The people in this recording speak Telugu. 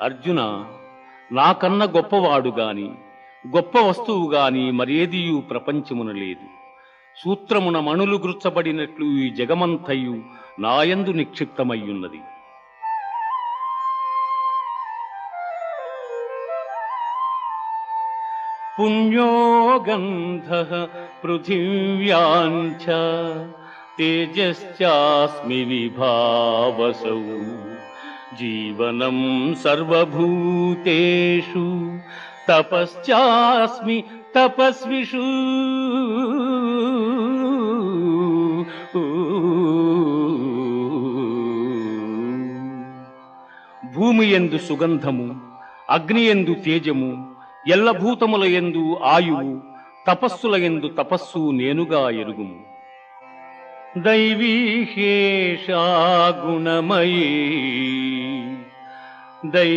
అర్జున, నాకన్న గొప్పవాడు గాని గొప్ప వస్తువు గాని మరేదియు ప్రపంచమున లేదు. సూత్రమున మణులు గుర్చబడినట్లు ఈ జగమంతయు నాయందు నిక్షిప్తమయ్యున్నది. పుణ్యో గంధః పృథివ్యాంచ తేజశ్చాస్మి విభావసౌ జీవనం సర్వభూతేషు తపశ్చాస్మి తపస్విషు. భూమియందు సుగంధము, అగ్నియందు తేజము, ఎల్లభూతములయందు ఆయువు, తపస్సులయందు తపస్సు నేనుగా ఎరుగుము. దైవీహేషా గుణమయీ